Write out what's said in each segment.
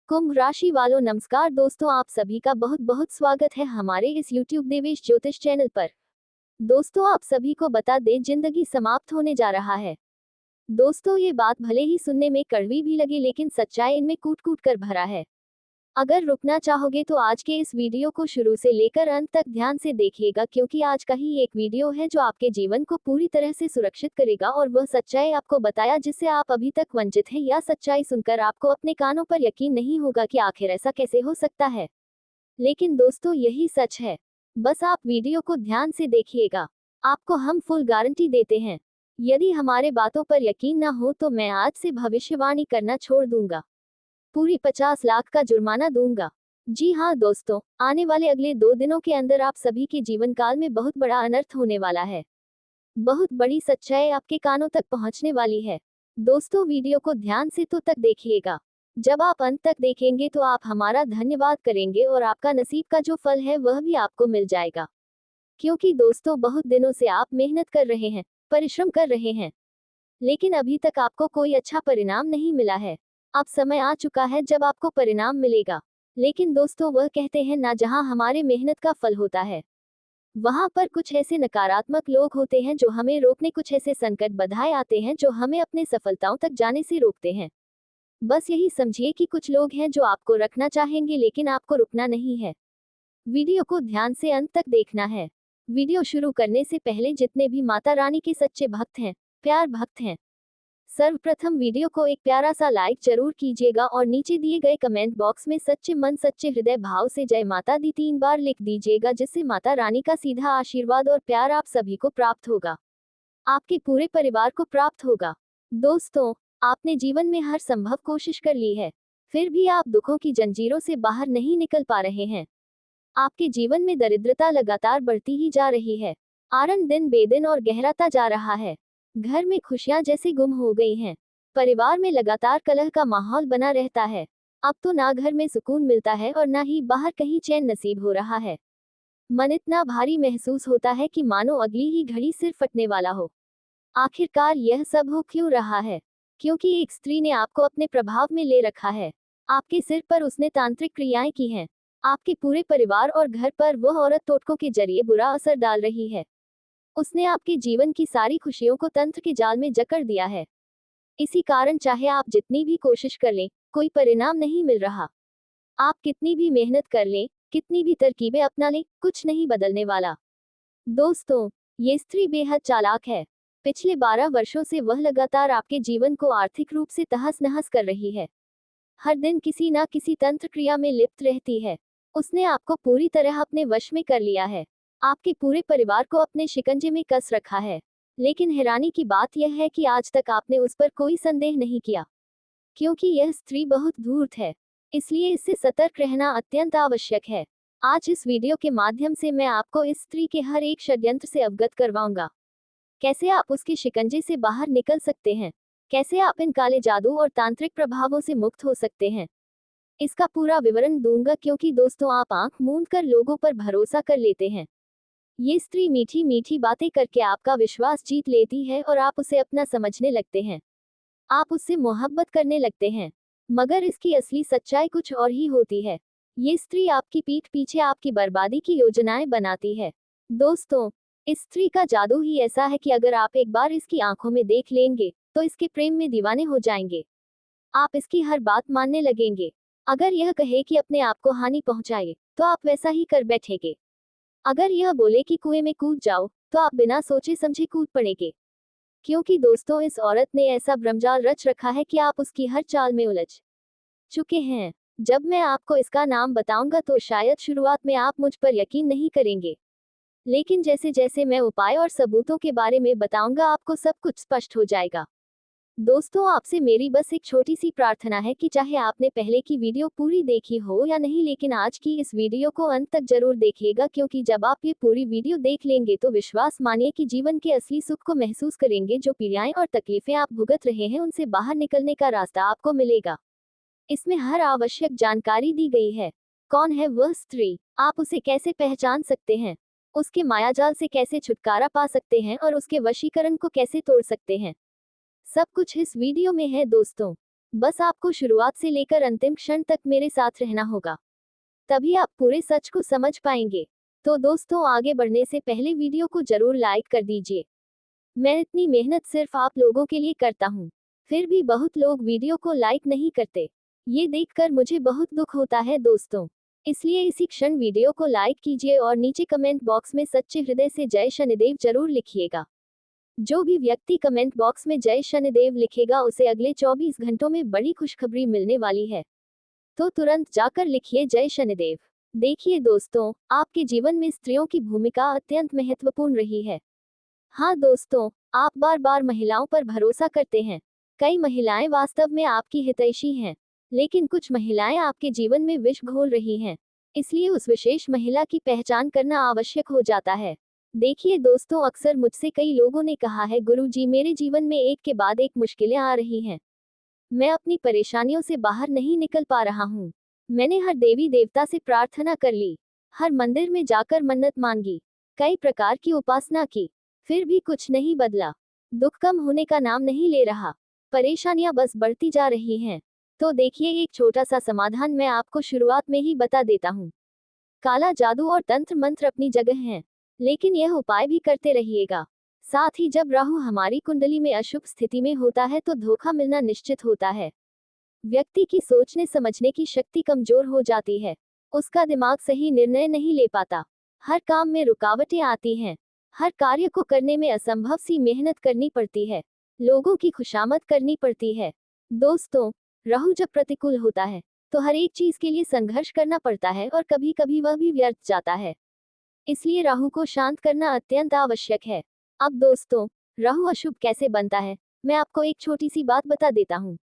कुंभ राशि वालों नमस्कार दोस्तों, आप सभी का बहुत बहुत स्वागत है हमारे इस YouTube देवेश ज्योतिष चैनल पर। दोस्तों, आप सभी को बता दें, जिंदगी समाप्त होने जा रहा है। दोस्तों, ये बात भले ही सुनने में कड़वी भी लगे, लेकिन सच्चाई इनमें कूट कूट कर भरा है। अगर रुकना चाहोगे तो आज के इस वीडियो को शुरू से लेकर अंत तक ध्यान से देखिएगा, क्योंकि आज का ही एक वीडियो है जो आपके जीवन को पूरी तरह से सुरक्षित करेगा और वह सच्चाई आपको बताया जिससे आप अभी तक वंचित हैं, या सच्चाई सुनकर आपको अपने कानों पर यकीन नहीं होगा कि आखिर ऐसा कैसे हो सकता है। लेकिन दोस्तों, यही सच है। बस आप वीडियो को ध्यान से देखिएगा, आपको हम फुल गारंटी देते हैं। यदि हमारे बातों पर यकीन न हो तो मैं आज से भविष्यवाणी करना छोड़ दूंगा, पूरी 50 लाख का जुर्माना दूंगा। जी हाँ दोस्तों, आने वाले अगले 2 दिनों के अंदर आप सभी के जीवन काल में बहुत बड़ा अनर्थ होने वाला है। बहुत बड़ी सच्चाई आपके कानों तक पहुंचने वाली है। दोस्तों, वीडियो को ध्यान से तो तक देखिएगा। जब आप अंत तक देखेंगे तो आप हमारा धन्यवाद करेंगे और आपका नसीब का जो फल है वह भी आपको मिल जाएगा। क्योंकि दोस्तों, बहुत दिनों से आप मेहनत कर रहे हैं, परिश्रम कर रहे हैं, लेकिन अभी तक आपको कोई अच्छा परिणाम नहीं मिला है। अब समय आ चुका है जब आपको परिणाम मिलेगा। लेकिन दोस्तों, वह कहते हैं ना, जहां हमारे मेहनत का फल होता है वहां पर कुछ ऐसे नकारात्मक लोग होते हैं जो हमें रोकने, कुछ ऐसे संकट बाधाएं आते हैं जो हमें अपने सफलताओं तक जाने से रोकते हैं। बस यही समझिए कि कुछ लोग हैं जो आपको रखना चाहेंगे, लेकिन आपको रुकना नहीं है। वीडियो को ध्यान से अंत तक देखना है। वीडियो शुरू करने से पहले जितने भी माता रानी के सच्चे भक्त हैं, प्यार भक्त हैं, सर्वप्रथम वीडियो को एक प्यारा सा लाइक जरूर कीजिएगा और नीचे दिए गए कमेंट बॉक्स में सच्चे मन सच्चे हृदय भाव से जय माता दी 3 बार लिख दीजिएगा, जिससे माता रानी का सीधा आशीर्वाद और प्यार आप सभी को प्राप्त होगा, आपके पूरे परिवार को प्राप्त होगा। दोस्तों, आपने जीवन में हर संभव कोशिश कर ली है, फिर भी आप दुखों की जंजीरों से बाहर नहीं निकल पा रहे हैं। आपके जीवन में दरिद्रता लगातार बढ़ती ही जा रही है, आनंद दिन बेदिन और गहराता जा रहा है। घर में खुशियां जैसे गुम हो गई हैं, परिवार में लगातार कलह का माहौल बना रहता है। अब तो ना घर में सुकून मिलता है और ना ही बाहर कहीं चैन नसीब हो रहा है। मन इतना भारी महसूस होता है कि मानो अगली ही घड़ी सिर फटने वाला हो। आखिरकार यह सब हो क्यों रहा है? क्योंकि एक स्त्री ने आपको अपने प्रभाव में ले रखा है। आपके सिर पर उसने तांत्रिक क्रियाएं की हैं। आपके पूरे परिवार और घर पर वह औरत टोटकों के जरिए बुरा असर डाल रही है। उसने आपके जीवन की सारी खुशियों को तंत्र के जाल में जकड़ दिया है। इसी कारण चाहे आप जितनी भी कोशिश कर लें, कोई परिणाम नहीं मिल रहा। आप कितनी भी मेहनत कर लें, कितनी भी तरकीबें अपना लें, कुछ नहीं बदलने वाला। दोस्तों, ये स्त्री बेहद चालाक है। पिछले 12 वर्षों से वह लगातार आपके जीवन को आर्थिक रूप से तहस नहस कर रही है। हर दिन किसी न किसी तंत्र क्रिया में लिप्त रहती है। उसने आपको पूरी तरह अपने वश में कर लिया है, आपके पूरे परिवार को अपने शिकंजे में कस रखा है। लेकिन हैरानी की बात यह है कि आज तक आपने उस पर कोई संदेह नहीं किया, क्योंकि यह स्त्री बहुत धूर्त है। इसलिए इससे सतर्क रहना अत्यंत आवश्यक है। आज इस वीडियो के माध्यम से मैं आपको इस स्त्री के हर एक षड्यंत्र से अवगत करवाऊंगा। कैसे आप उसके शिकंजे से बाहर निकल सकते हैं, कैसे आप इन काले जादू और तांत्रिक प्रभावों से मुक्त हो सकते हैं, इसका पूरा विवरण दूंगा। क्योंकि दोस्तों, आप आंख मूंद कर लोगों पर भरोसा कर लेते हैं। ये स्त्री मीठी मीठी बातें करके आपका विश्वास जीत लेती है और आप उसे अपना समझने लगते हैं। आप उससे मोहब्बत करने लगते हैं, मगर इसकी असली सच्चाई कुछ और ही होती है। ये स्त्री आपकी पीठ पीछे आपकी बर्बादी की योजनाएं बनाती है। दोस्तों, इस स्त्री का जादू ही ऐसा है कि अगर आप एक बार इसकी आंखों में देख लेंगे तो इसके प्रेम में दीवाने हो जाएंगे। आप इसकी हर बात मानने लगेंगे। अगर यह कहे कि अपने आप को हानि पहुंचाए तो आप वैसा ही कर बैठेंगे। अगर यह बोले कि कुएं में कूद जाओ तो आप बिना सोचे समझे कूद पड़ेंगे। क्योंकि दोस्तों, इस औरत ने ऐसा भ्रमजाल रच रखा है कि आप उसकी हर चाल में उलझ चुके हैं। जब मैं आपको इसका नाम बताऊंगा तो शायद शुरुआत में आप मुझ पर यकीन नहीं करेंगे, लेकिन जैसे जैसे मैं उपाय और सबूतों के बारे में बताऊंगा आपको सब कुछ स्पष्ट हो जाएगा। दोस्तों, आपसे मेरी बस एक छोटी सी प्रार्थना है कि चाहे आपने पहले की वीडियो पूरी देखी हो या नहीं, लेकिन आज की इस वीडियो को अंत तक जरूर देखिएगा, क्योंकि जब आप ये पूरी वीडियो देख लेंगे तो विश्वास मानिए कि जीवन के असली सुख को महसूस करेंगे। जो पीड़ाएं और तकलीफें आप भुगत रहे हैं उनसे बाहर निकलने का रास्ता आपको मिलेगा। इसमें हर आवश्यक जानकारी दी गई है। कौन है वह स्त्री, आप उसे कैसे पहचान सकते हैं, उसके मायाजाल से कैसे छुटकारा पा सकते हैं और उसके वशीकरण को कैसे तोड़ सकते हैं, सब कुछ इस वीडियो में है। दोस्तों, बस आपको शुरुआत से लेकर अंतिम क्षण तक मेरे साथ रहना होगा, तभी आप पूरे सच को समझ पाएंगे। तो दोस्तों, आगे बढ़ने से पहले वीडियो को जरूर लाइक कर दीजिए। मैं इतनी मेहनत सिर्फ आप लोगों के लिए करता हूँ, फिर भी बहुत लोग वीडियो को लाइक नहीं करते। ये देखकर मुझे बहुत दुख होता है दोस्तों। इसलिए इसी क्षण वीडियो को लाइक कीजिए और नीचे कमेंट बॉक्स में सच्चे हृदय से जय शनिदेव जरूर लिखिएगा। जो भी व्यक्ति कमेंट बॉक्स में जय शनिदेव लिखेगा उसे अगले 24 घंटों में बड़ी खुशखबरी मिलने वाली है। तो तुरंत जाकर लिखिए जय शनिदेव। देखिए दोस्तों, आपके जीवन में स्त्रियों की भूमिका अत्यंत महत्वपूर्ण रही है। हाँ दोस्तों, आप बार बार महिलाओं पर भरोसा करते हैं। कई महिलाएं वास्तव में आपकी हितैषी हैं, लेकिन कुछ महिलाएं आपके जीवन में विष घोल रही हैं। इसलिए उस विशेष महिला की पहचान करना आवश्यक हो जाता है। देखिए दोस्तों, अक्सर मुझसे कई लोगों ने कहा है, गुरुजी मेरे जीवन में एक के बाद एक मुश्किलें आ रही हैं। मैं अपनी परेशानियों से बाहर नहीं निकल पा रहा हूँ। मैंने हर देवी देवता से प्रार्थना कर ली, हर मंदिर में जाकर मन्नत मांगी, कई प्रकार की उपासना की, फिर भी कुछ नहीं बदला। दुख कम होने का नाम नहीं ले रहा, परेशानियां बस बढ़ती जा रही हैं। तो देखिए, एक छोटा सा समाधान मैं आपको शुरुआत में ही बता देता हूँ। काला जादू और तंत्र मंत्र अपनी जगह हैं, लेकिन यह उपाय भी करते रहिएगा। साथ ही जब राहु हमारी कुंडली में अशुभ स्थिति में होता है तो धोखा मिलना निश्चित होता है। व्यक्ति की सोचने समझने की शक्ति कमजोर हो जाती है, उसका दिमाग सही निर्णय नहीं ले पाता, हर काम में रुकावटें आती हैं, हर कार्य को करने में असंभव सी मेहनत करनी पड़ती है, लोगों की खुशामद करनी पड़ती है। दोस्तों, राहु जब प्रतिकूल होता है तो हर एक चीज के लिए संघर्ष करना पड़ता है और कभी कभी वह भी व्यर्थ जाता है। इसलिए राहु को शांत करना अत्यंत आवश्यक है। अब दोस्तों, राहु अशुभ कैसे बनता है, मैं आपको एक छोटी सी बात बता देता हूँ।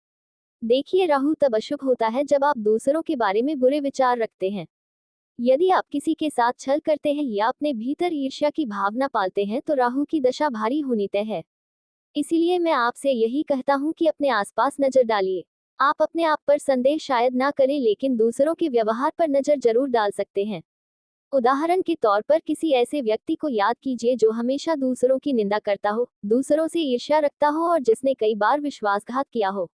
देखिए, राहु तब अशुभ होता है जब आप दूसरों के बारे में बुरे विचार रखते हैं। यदि आप किसी के साथ छल करते हैं या अपने भीतर ईर्ष्या की भावना पालते हैं तो राहु की दशा भारी होनी तय है। इसीलिए मैं आपसे यही कहता हूँ कि अपने आसपास नजर डालिए। आप अपने आप पर संदेह शायद ना करें, लेकिन दूसरों के व्यवहार पर नजर जरूर डाल सकते हैं। उदाहरण के तौर पर किसी ऐसे व्यक्ति को याद कीजिए जो हमेशा दूसरों की निंदा करता हो, दूसरों से ईर्ष्या रखता हो और जिसने कई बार विश्वासघात किया हो।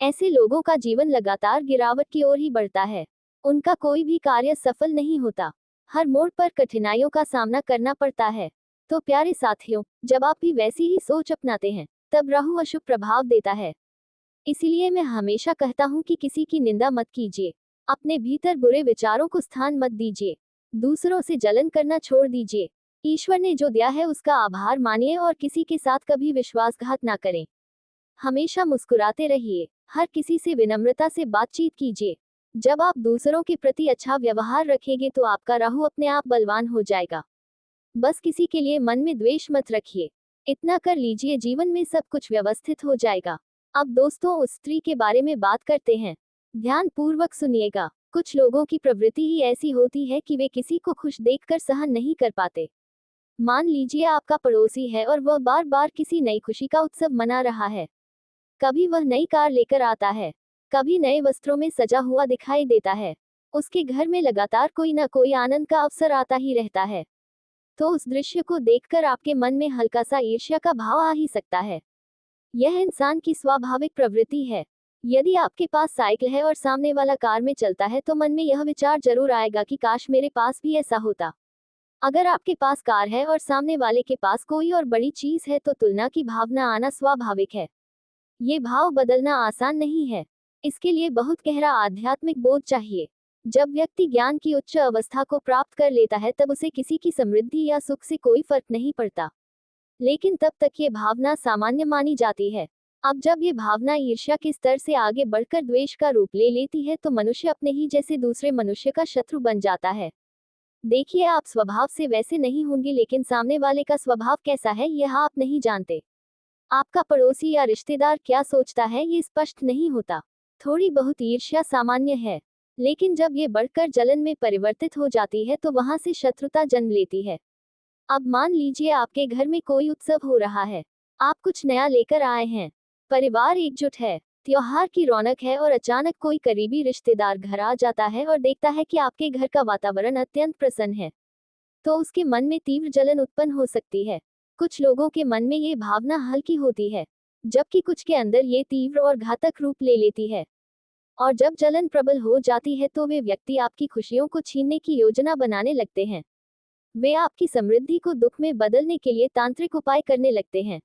ऐसे लोगों का जीवन लगातार गिरावट की ओर ही बढ़ता है। उनका कोई भी कार्य सफल नहीं होता, हर मोड़ पर कठिनाइयों का सामना करना पड़ता है। तो प्यारे साथियों, जब आप भी वैसी ही सोच अपनाते हैं तब राहु अशुभ प्रभाव देता है। इसीलिए मैं हमेशा कहता हूँ कि किसी की निंदा मत कीजिए, अपने भीतर बुरे विचारों को स्थान मत दीजिए, दूसरों से जलन करना छोड़ दीजिए। ईश्वर ने जो दिया है उसका आभार मानिए और किसी के साथ कभी विश्वासघात ना करें। हमेशा मुस्कुराते रहिए, हर किसी से विनम्रता से बातचीत कीजिए। जब आप दूसरों के प्रति अच्छा व्यवहार रखेंगे तो आपका राहु अपने आप बलवान हो जाएगा। बस किसी के लिए मन में द्वेष मत रखिए, इतना कर लीजिए, जीवन में सब कुछ व्यवस्थित हो जाएगा। अब दोस्तों, उस स्त्री के बारे में बात करते हैं। ध्यान पूर्वक सुनिएगा। कुछ लोगों की प्रवृत्ति ही ऐसी होती है कि वे किसी को खुश देखकर सहन नहीं कर पाते। मान लीजिए आपका पड़ोसी है और वह बार बार किसी नई खुशी का उत्सव मना रहा है। कभी वह नई कार लेकर आता है, कभी नए वस्त्रों में सजा हुआ दिखाई देता है। उसके घर में लगातार कोई न कोई आनंद का अवसर आता ही रहता है। तो उस दृश्य को देखकर आपके मन में हल्का सा ईर्ष्या का भाव आ ही सकता है। यह इंसान की स्वाभाविक प्रवृत्ति है। यदि आपके पास साइकिल है और सामने वाला कार में चलता है तो मन में यह विचार जरूर आएगा कि काश मेरे पास भी ऐसा होता। अगर आपके पास कार है और सामने वाले के पास कोई और बड़ी चीज है तो तुलना की भावना आना स्वाभाविक है। ये भाव बदलना आसान नहीं है, इसके लिए बहुत गहरा आध्यात्मिक बोध चाहिए। जब व्यक्ति ज्ञान की उच्च अवस्था को प्राप्त कर लेता है तब उसे किसी की समृद्धि या सुख से कोई फर्क नहीं पड़ता, लेकिन तब तक ये भावना सामान्य मानी जाती है। अब जब ये भावना ईर्ष्या के स्तर से आगे बढ़कर द्वेष का रूप ले लेती है तो मनुष्य अपने ही जैसे दूसरे मनुष्य का शत्रु बन जाता है। देखिए, आप स्वभाव से वैसे नहीं होंगे, लेकिन सामने वाले का स्वभाव कैसा है यह आप नहीं जानते। आपका पड़ोसी या रिश्तेदार क्या सोचता है ये स्पष्ट नहीं होता। थोड़ी बहुत ईर्ष्या सामान्य है, लेकिन जब ये बढ़कर जलन में परिवर्तित हो जाती है तो वहां से शत्रुता जन्म लेती है। अब मान लीजिए आपके घर में कोई उत्सव हो रहा है, आप कुछ नया लेकर आए हैं, परिवार एकजुट है, त्योहार की रौनक है और अचानक कोई करीबी रिश्तेदार घर आ जाता है और देखता है कि आपके घर का वातावरण अत्यंत प्रसन्न है, तो उसके मन में तीव्र जलन उत्पन्न हो सकती है। कुछ लोगों के मन में ये भावना हल्की होती है, जबकि कुछ के अंदर ये तीव्र और घातक रूप ले लेती है। और जब जलन प्रबल हो जाती है तो वे व्यक्ति आपकी खुशियों को छीनने की योजना बनाने लगते हैं। वे आपकी समृद्धि को दुख में बदलने के लिए तांत्रिक उपाय करने लगते हैं।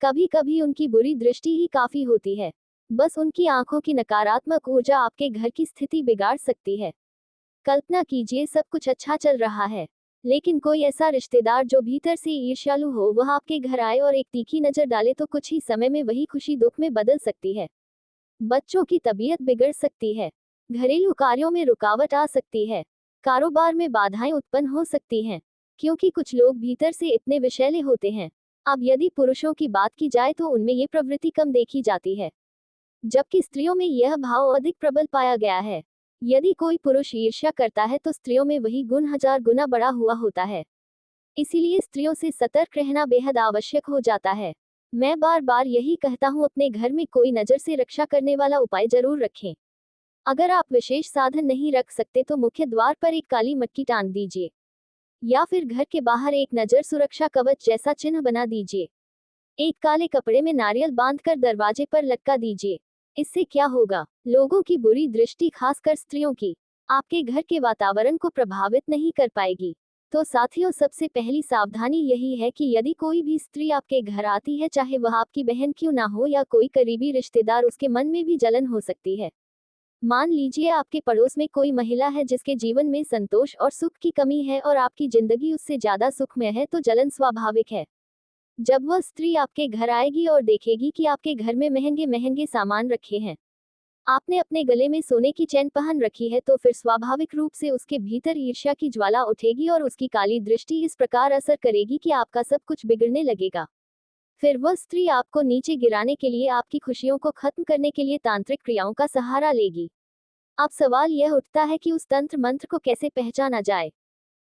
कभी कभी उनकी बुरी दृष्टि ही काफी होती है। बस उनकी आंखों की नकारात्मक ऊर्जा आपके घर की स्थिति बिगाड़ सकती है। कल्पना कीजिए सब कुछ अच्छा चल रहा है, लेकिन कोई ऐसा रिश्तेदार जो भीतर से ईर्ष्यालु हो वह आपके घर आए और एक तीखी नजर डाले तो कुछ ही समय में वही खुशी दुख में बदल सकती है। बच्चों की तबीयत बिगड़ सकती है। घरेलू कार्यों में रुकावट आ सकती है। कारोबार में बाधाएं उत्पन्न हो सकती हैं, क्योंकि कुछ लोग भीतर से इतने विषैले होते हैं। अब यदि पुरुषों की बात की जाए तो उनमें ये प्रवृत्ति कम देखी जाती है, जबकि स्त्रियों में यह भाव अधिक प्रबल पाया गया है। यदि कोई पुरुष ईर्ष्या करता है तो स्त्रियों में वही गुण 1000 गुना बढ़ा हुआ होता है। इसीलिए स्त्रियों से सतर्क रहना बेहद आवश्यक हो जाता है। मैं बार बार यही कहता हूँ, अपने घर में कोई नजर से रक्षा करने वाला उपाय जरूर रखें। अगर आप विशेष साधन नहीं रख सकते तो मुख्य द्वार पर एक काली मटकी टांग दीजिए, या फिर घर के बाहर एक नजर सुरक्षा कवच जैसा चिन्ह बना दीजिए। एक काले कपड़े में नारियल बांधकर दरवाजे पर लटका दीजिए। इससे क्या होगा, लोगों की बुरी दृष्टि, खासकर स्त्रियों की, आपके घर के वातावरण को प्रभावित नहीं कर पाएगी। तो साथियों, सबसे पहली सावधानी यही है कि यदि कोई भी स्त्री आपके घर आती है, चाहे वह आपकी बहन क्यों ना हो या कोई करीबी रिश्तेदार, उसके मन में भी जलन हो सकती है। मान लीजिए आपके पड़ोस में कोई महिला है जिसके जीवन में संतोष और सुख की कमी है और आपकी जिंदगी उससे ज्यादा सुखमय है, तो जलन स्वाभाविक है। जब वह स्त्री आपके घर आएगी और देखेगी कि आपके घर में महंगे महंगे सामान रखे हैं, आपने अपने गले में सोने की चैन पहन रखी है, तो फिर स्वाभाविक रूप से उसके भीतर ईर्ष्या की ज्वाला उठेगी और उसकी काली दृष्टि इस प्रकार असर करेगी कि आपका सब कुछ बिगड़ने लगेगा। फिर वह स्त्री आपको नीचे गिराने के लिए, आपकी खुशियों को खत्म करने के लिए तांत्रिक क्रियाओं का सहारा लेगी। अब सवाल यह उठता है कि उस तंत्र मंत्र को कैसे पहचाना जाए।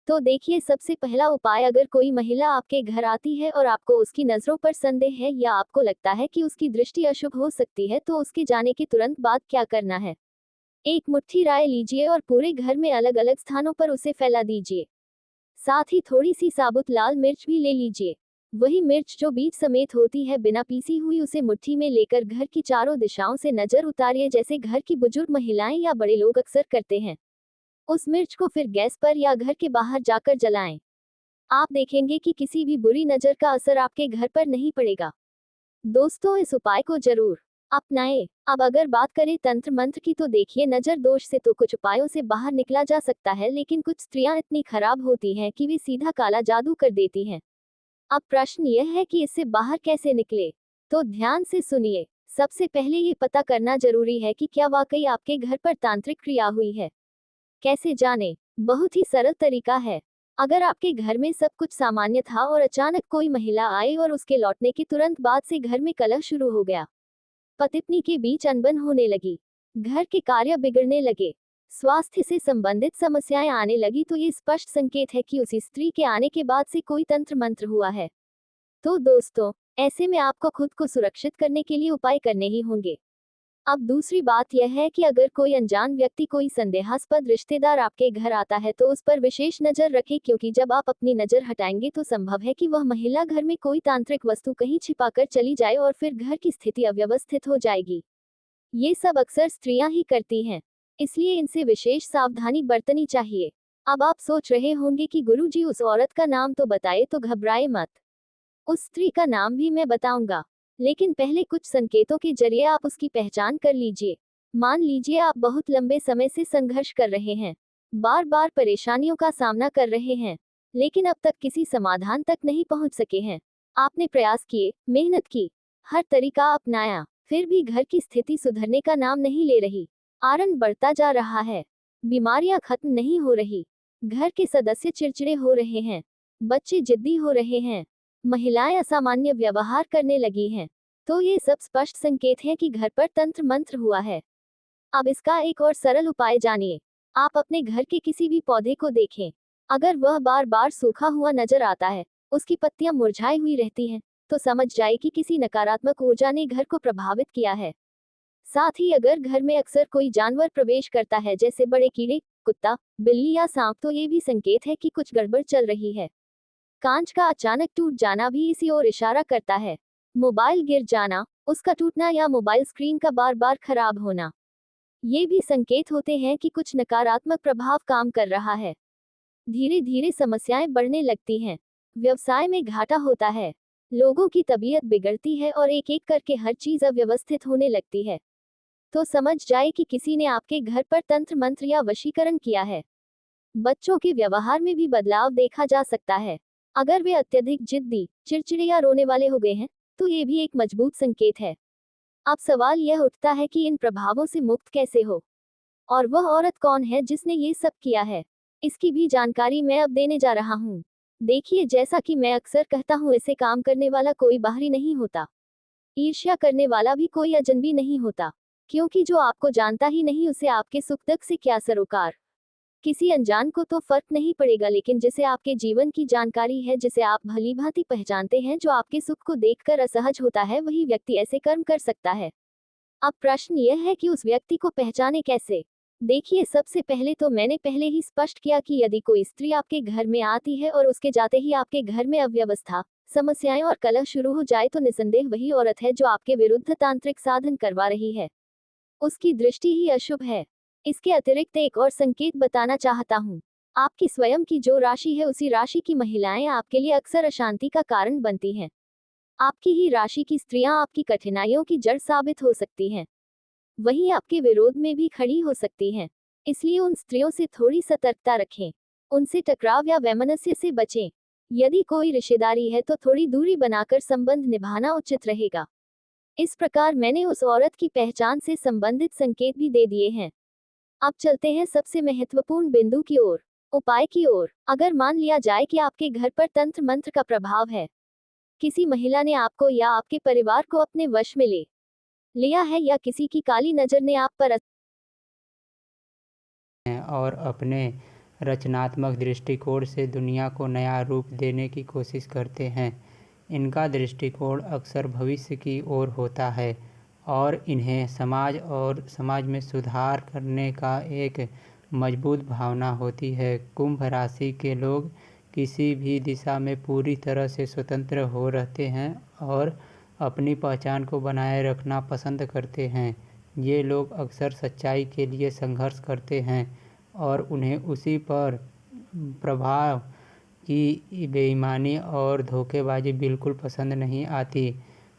तो देखिए, सबसे पहला उपाय, अगर कोई महिला आपके घर आती है और आपको उसकी नजरों पर संदेह है या आपको लगता है कि उसकी दृष्टि अशुभ हो सकती है, तो उसके जाने के तुरंत बाद क्या करना है, एक मुट्ठी राई लीजिए और पूरे घर में अलग अलग स्थानों पर उसे फैला दीजिए। साथ ही थोड़ी सी साबुत लाल मिर्च भी ले लीजिए। वही मिर्च जो बीज समेत होती है, बिना पीसी हुई, उसे मुट्ठी में लेकर घर की चारों दिशाओं से नजर उतारिए, जैसे घर की बुजुर्ग महिलाएं या बड़े लोग अक्सर करते हैं। उस मिर्च को फिर गैस पर या घर के बाहर जाकर जलाएं। आप देखेंगे कि किसी भी बुरी नजर का असर आपके घर पर नहीं पड़ेगा। दोस्तों, इस उपाय को जरूर अपनाएं। अब अगर बात करें तंत्र मंत्र की, तो देखिए, नजर दोष से तो कुछ उपायों से बाहर निकला जा सकता है, लेकिन कुछ स्त्रियां इतनी खराब होती हैं कि वे सीधा काला जादू कर देती हैं। अब प्रश्न यह है कि इससे बाहर कैसे निकले। तो ध्यान से सुनिए। सबसे पहले ये पता करना जरूरी है कि क्या वाकई आपके घर पर तांत्रिक क्रिया हुई है। कैसे जाने? बहुत ही सरल तरीका है। अगर आपके घर में सब कुछ सामान्य था और अचानक कोई महिला आई और उसके लौटने के तुरंत बाद से घर में कलह शुरू हो गया, पति पत्नी के बीच अनबन होने लगी, घर के कार्य बिगड़ने लगे, स्वास्थ्य से संबंधित समस्याएं आने लगी, तो ये स्पष्ट संकेत है कि उसी स्त्री के आने के बाद से कोई तंत्र मंत्र हुआ है। तो दोस्तों, ऐसे में आपको खुद को सुरक्षित करने के लिए उपाय करने ही होंगे। अब दूसरी बात यह है कि अगर कोई अनजान व्यक्ति, कोई संदेहास्पद रिश्तेदार आपके घर आता है, तो उस पर विशेष नजर रखें, क्योंकि जब आप अपनी नजर हटाएंगे तो संभव है कि वह महिला घर में कोई तांत्रिक वस्तु कहीं छिपाकर चली जाए और फिर घर की स्थिति अव्यवस्थित हो जाएगी। ये सब अक्सर स्त्रियां ही करती हैं, इसलिए इनसे विशेष सावधानी बरतनी चाहिए। अब आप सोच रहे होंगे कि गुरुजी, उस औरत का नाम तो बताए, तो घबराए मत। उस स्त्री का नाम भी मैं बताऊंगा, लेकिन पहले कुछ संकेतों के जरिए आप उसकी पहचान कर लीजिए। मान लीजिए आप बहुत लंबे समय से संघर्ष कर रहे हैं, बार बार परेशानियों का सामना कर रहे हैं, लेकिन अब तक किसी समाधान तक नहीं पहुंच सके हैं। आपने प्रयास किए, मेहनत की, हर तरीका अपनाया, फिर भी घर की स्थिति सुधरने का नाम नहीं ले रही। आरण बढ़ता जा रहा है, बीमारियां खत्म नहीं हो रही, घर के सदस्य चिड़चिड़े हो रहे हैं, बच्चे जिद्दी हो रहे हैं, महिलाएं असामान्य व्यवहार करने लगी हैं, तो ये सब स्पष्ट संकेत हैं कि घर पर तंत्र मंत्र हुआ है। अब इसका एक और सरल उपाय जानिए। आप अपने घर के किसी भी पौधे को देखें, अगर वह बार बार सूखा हुआ नजर आता है, उसकी पत्तियां मुरझाई हुई रहती हैं, तो समझ जाए कि किसी नकारात्मक ऊर्जा ने घर को प्रभावित किया है। साथ ही अगर घर में अक्सर कोई जानवर प्रवेश करता है, जैसे बड़े कीड़े, कुत्ता, बिल्ली या सांप, तो ये भी संकेत है कि कुछ गड़बड़ चल रही है। कांच का अचानक टूट जाना भी इसी ओर इशारा करता है। मोबाइल गिर जाना, उसका टूटना या मोबाइल स्क्रीन का बार बार खराब होना, ये भी संकेत होते हैं कि कुछ नकारात्मक प्रभाव काम कर रहा है। धीरे धीरे समस्याएं बढ़ने लगती हैं, व्यवसाय में घाटा होता है, लोगों की तबीयत बिगड़ती है और एक एक करके हर चीज अव्यवस्थित होने लगती है। तो समझ जाए कि किसी ने आपके घर पर तंत्र मंत्र या वशीकरण किया है। बच्चों के व्यवहार में भी बदलाव देखा जा सकता है। अगर वे अत्यधिक जिद्दी, चिड़चिड़े या रोने वाले हो गए हैं, तो ये भी एक मजबूत संकेत है। अब सवाल यह उठता है कि इन प्रभावों से मुक्त कैसे हो, और वह औरत कौन है जिसने ये सब किया है। इसकी भी जानकारी मैं अब देने जा रहा हूँ। देखिए, जैसा कि मैं अक्सर कहता हूँ, इसे काम करने वाला कोई बाहरी नहीं होता, ईर्ष्या करने वाला भी कोई अजनबी नहीं होता, क्योंकि जो आपको जानता ही नहीं उसे आपके सुख दुख से क्या सरोकार। किसी अनजान को तो फर्क नहीं पड़ेगा, लेकिन जिसे आपके जीवन की जानकारी है, जिसे आप भली भांति पहचानते हैं, जो आपके सुख को देखकर असहज होता है, वही व्यक्ति ऐसे कर्म कर सकता है। अब प्रश्न यह है कि उस व्यक्ति को पहचाने कैसे। देखिए, सबसे पहले तो मैंने पहले ही स्पष्ट किया कि यदि कोई स्त्री आपके घर में आती है और उसके जाते ही आपके घर में अव्यवस्था, समस्याएं और कलह शुरू हो जाए, तो निसंदेह वही औरत है जो आपके विरुद्ध तांत्रिक साधन करवा रही है। उसकी दृष्टि ही अशुभ है। इसके अतिरिक्त एक और संकेत बताना चाहता हूँ। आपकी स्वयं की जो राशि है, उसी राशि की महिलाएं आपके लिए अक्सर अशांति का कारण बनती हैं। आपकी ही राशि की स्त्रियां आपकी कठिनाइयों की जड़ साबित हो सकती हैं, वहीं आपके विरोध में भी खड़ी हो सकती हैं। इसलिए उन स्त्रियों से थोड़ी सतर्कता रखें, उनसे टकराव या वैमनस्य से बचें। यदि कोई रिश्तेदारी है तो थोड़ी दूरी बनाकर संबंध निभाना उचित रहेगा। इस प्रकार मैंने उस औरत की पहचान से संबंधित संकेत भी दे दिए हैं। अब चलते हैं सबसे महत्वपूर्ण बिंदु की ओर, उपाय की ओर। अगर मान लिया जाए कि आपके घर पर तंत्र मंत्र का प्रभाव है, किसी महिला ने आपको या आपके परिवार को अपने वश में ले लिया है, या किसी की काली नजर ने आप पर हैं और अपने रचनात्मक दृष्टिकोण से दुनिया को नया रूप देने की कोशिश करते हैं। इनका दृष्टिकोण अक्सर भविष्य की ओर होता है और इन्हें समाज में सुधार करने का एक मजबूत भावना होती है। कुंभ राशि के लोग किसी भी दिशा में पूरी तरह से स्वतंत्र हो रहते हैं और अपनी पहचान को बनाए रखना पसंद करते हैं। ये लोग अक्सर सच्चाई के लिए संघर्ष करते हैं और उन्हें उसी पर प्रभाव की बेईमानी और धोखेबाजी बिल्कुल पसंद नहीं आती।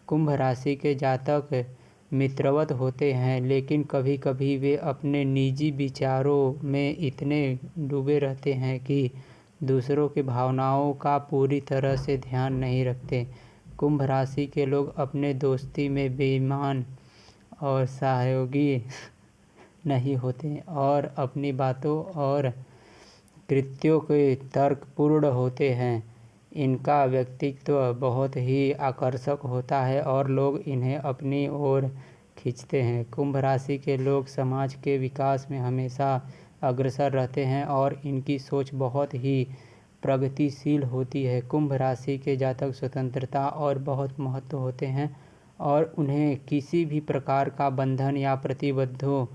कुंभ राशि के जातक मित्रवत होते हैं, लेकिन कभी कभी वे अपने निजी विचारों में इतने डूबे रहते हैं कि दूसरों की भावनाओं का पूरी तरह से ध्यान नहीं रखते। कुंभ राशि के लोग अपने दोस्ती में बेईमान और सहयोगी नहीं होते और अपनी बातों और कृत्यों के तर्कपूर्ण होते हैं। इनका व्यक्तित्व बहुत ही आकर्षक होता है और लोग इन्हें अपनी ओर खींचते हैं। कुंभ राशि के लोग समाज के विकास में हमेशा अग्रसर रहते हैं और इनकी सोच बहुत ही प्रगतिशील होती है। कुंभ राशि के जातक स्वतंत्रता और बहुत महत्व होते हैं और उन्हें किसी भी प्रकार का बंधन या प्रतिबद्धों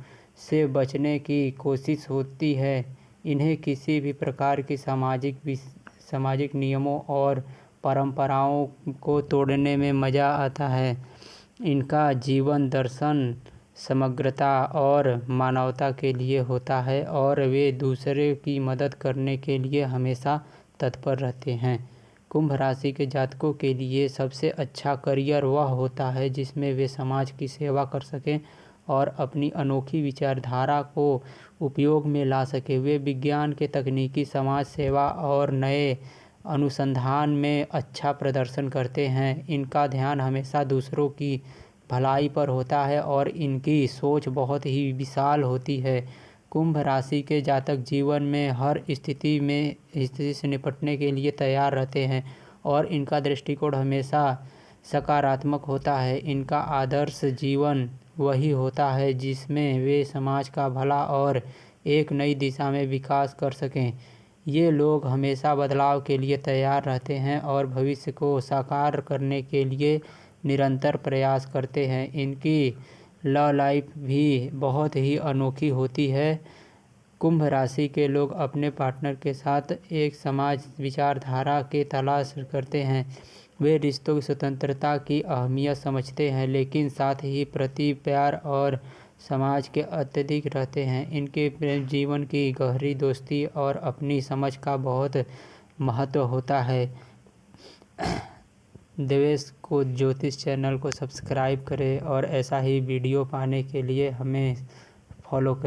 से बचने की कोशिश होती है। इन्हें किसी भी प्रकार की सामाजिक नियमों और परंपराओं को तोड़ने में मज़ा आता है। इनका जीवन दर्शन समग्रता और मानवता के लिए होता है और वे दूसरे की मदद करने के लिए हमेशा तत्पर रहते हैं। कुंभ राशि के जातकों के लिए सबसे अच्छा करियर वह होता है जिसमें वे समाज की सेवा कर सकें और अपनी अनोखी विचारधारा को उपयोग में ला सके। वे विज्ञान के तकनीकी, समाज सेवा और नए अनुसंधान में अच्छा प्रदर्शन करते हैं। इनका ध्यान हमेशा दूसरों की भलाई पर होता है और इनकी सोच बहुत ही विशाल होती है। कुंभ राशि के जातक जीवन में हर स्थिति से निपटने के लिए तैयार रहते हैं और इनका दृष्टिकोण हमेशा सकारात्मक होता है। इनका आदर्श जीवन वही होता है जिसमें वे समाज का भला और एक नई दिशा में विकास कर सकें। ये लोग हमेशा बदलाव के लिए तैयार रहते हैं और भविष्य को साकार करने के लिए निरंतर प्रयास करते हैं। इनकी लव लाइफ भी बहुत ही अनोखी होती है। कुंभ राशि के लोग अपने पार्टनर के साथ एक समाज विचारधारा की तलाश करते हैं। वे रिश्तों की स्वतंत्रता की अहमियत समझते हैं, लेकिन साथ ही प्रति प्यार और समाज के अत्यधिक रहते हैं। इनके प्रेम जीवन की गहरी दोस्ती और अपनी समझ का बहुत महत्व होता है। देवेश को ज्योतिष चैनल को सब्सक्राइब करें और ऐसा ही वीडियो पाने के लिए हमें फॉलो करें।